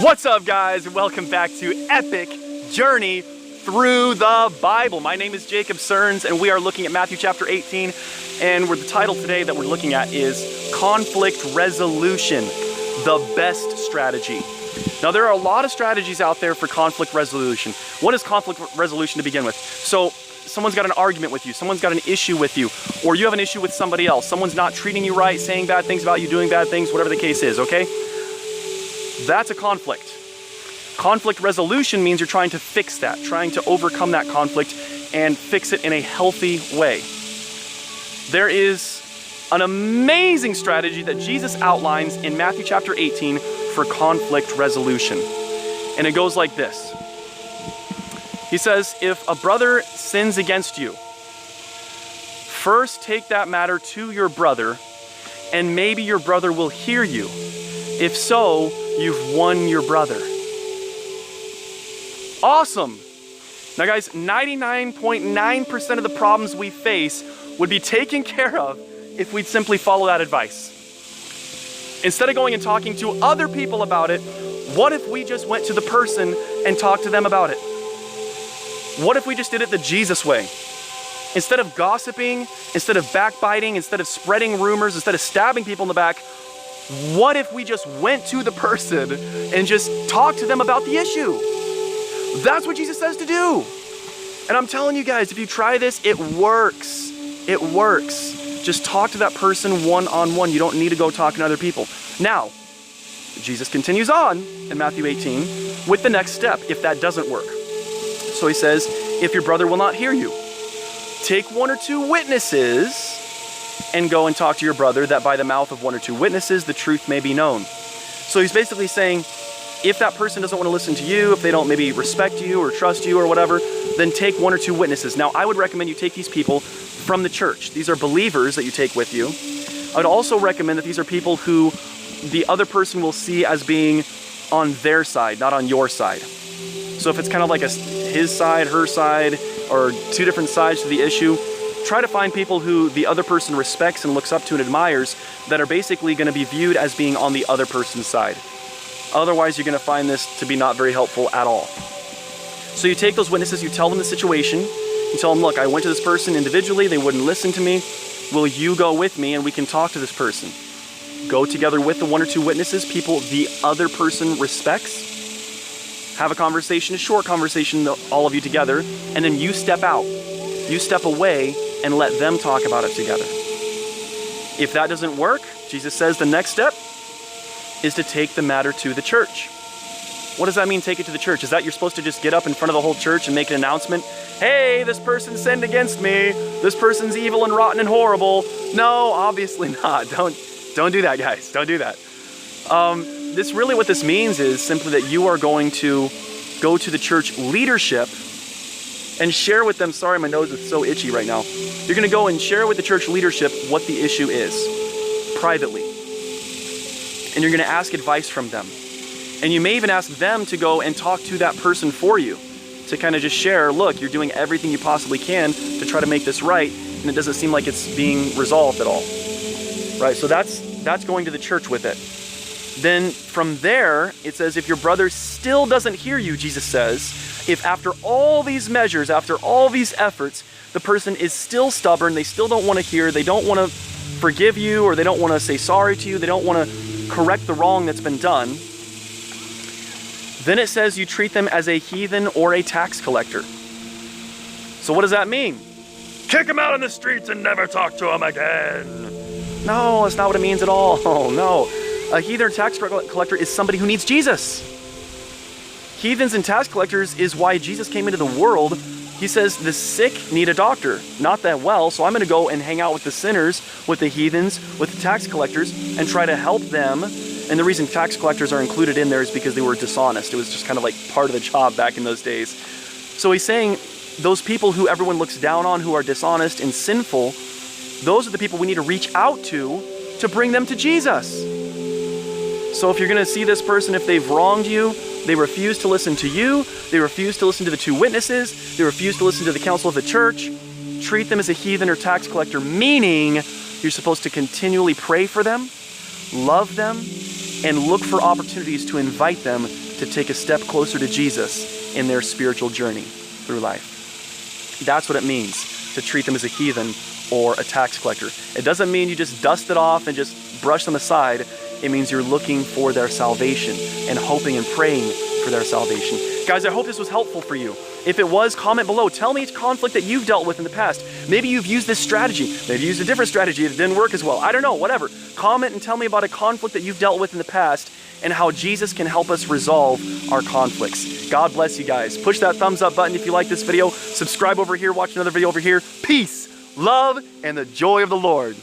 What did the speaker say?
What's up, guys? Welcome back to Epic Journey Through the Bible. My name is Jacob Serns, and we are looking at Matthew chapter 18, and the title today that we're looking at is Conflict Resolution, the Best Strategy. Now, there are a lot of strategies out there for conflict resolution. What is conflict resolution to begin with? So, someone's got an argument with you, someone's got an issue with you, or you have an issue with somebody else, someone's not treating you right, saying bad things about you, doing bad things, whatever the case is, okay? That's a conflict. Conflict resolution means you're trying to fix that, trying to overcome that conflict and fix it in a healthy way. There is an amazing strategy that Jesus outlines in Matthew chapter 18 for conflict resolution. And it goes like this. He says, if a brother sins against you, first take that matter to your brother, and maybe your brother will hear you. If so, you've won your brother. Awesome. Now guys, 99.9% of the problems we face would be taken care of if we'd simply follow that advice. Instead of going and talking to other people about it, what if we just went to the person and talked to them about it? What if we just did it the Jesus way? Instead of gossiping, instead of backbiting, instead of spreading rumors, instead of stabbing people in the back, what if we just went to the person and just talked to them about the issue? That's what Jesus says to do. And I'm telling you guys, if you try this, it works. It works. Just talk to that person one-on-one. You don't need to go talking to other people. Now, Jesus continues on in Matthew 18 with the next step if that doesn't work. So he says, if your brother will not hear you, take one or two witnesses and go and talk to your brother, that by the mouth of one or two witnesses, the truth may be known. So he's basically saying, if that person doesn't want to listen to you, if they don't maybe respect you or trust you or whatever, then take one or two witnesses. Now, I would recommend you take these people from the church. These are believers that you take with you. I would also recommend that these are people who the other person will see as being on their side, not on your side. So if it's kind of like his side, her side, or two different sides to the issue, try to find people who the other person respects and looks up to and admires that are basically going to be viewed as being on the other person's side. Otherwise, you're going to find this to be not very helpful at all. So you take those witnesses, you tell them the situation, you tell them, look, I went to this person individually, they wouldn't listen to me. Will you go with me and we can talk to this person? Go together with the one or two witnesses, people the other person respects. Have a conversation, a short conversation, all of you together, and then you step out. You step away and let them talk about it together. If that doesn't work, Jesus says the next step is to take the matter to the church. What does that mean, take it to the church? Is that you're supposed to just get up in front of the whole church and make an announcement? Hey, this person sinned against me. This person's evil and rotten and horrible. No, obviously not. Don't do that, guys. Don't do that. What this means is simply that you are going to go to the church leadership and share with them, sorry, my nose is so itchy right now. You're gonna go and share with the church leadership what the issue is, privately. And you're gonna ask advice from them. And you may even ask them to go and talk to that person for you, to kind of just share, look, you're doing everything you possibly can to try to make this right, and it doesn't seem like it's being resolved at all. Right, so that's going to the church with it. Then from there, it says, if your brother still doesn't hear you, Jesus says, if after all these measures, after all these efforts, the person is still stubborn, they still don't want to hear, they don't want to forgive you, or they don't want to say sorry to you, they don't want to correct the wrong that's been done, then it says you treat them as a heathen or a tax collector. So what does that mean? Kick them out in the streets and never talk to them again. No, that's not what it means at all. Oh, no. A heathen or tax collector is somebody who needs Jesus. Heathens and tax collectors is why Jesus came into the world. He says the sick need a doctor, not that well, so I'm going to go and hang out with the sinners, with the heathens, with the tax collectors, and try to help them. And the reason tax collectors are included in there is because they were dishonest. It was just kind of like part of the job back in those days. So he's saying those people who everyone looks down on, who are dishonest and sinful, those are the people we need to reach out to bring them to Jesus. So if you're going to see this person, if they've wronged you, they refuse to listen to you, they refuse to listen to the two witnesses, they refuse to listen to the council of the church, treat them as a heathen or tax collector, meaning you're supposed to continually pray for them, love them, and look for opportunities to invite them to take a step closer to Jesus in their spiritual journey through life. That's what it means to treat them as a heathen or a tax collector. It doesn't mean you just dust it off and just brush them aside. It means you're looking for their salvation and hoping and praying for their salvation. Guys, I hope this was helpful for you. If it was, comment below. Tell me each conflict that you've dealt with in the past. Maybe you've used this strategy. Maybe you used a different strategy that didn't work as well. I don't know, whatever. Comment and tell me about a conflict that you've dealt with in the past and how Jesus can help us resolve our conflicts. God bless you guys. Push that thumbs up button if you like this video. Subscribe over here, watch another video over here. Peace, love, and the joy of the Lord.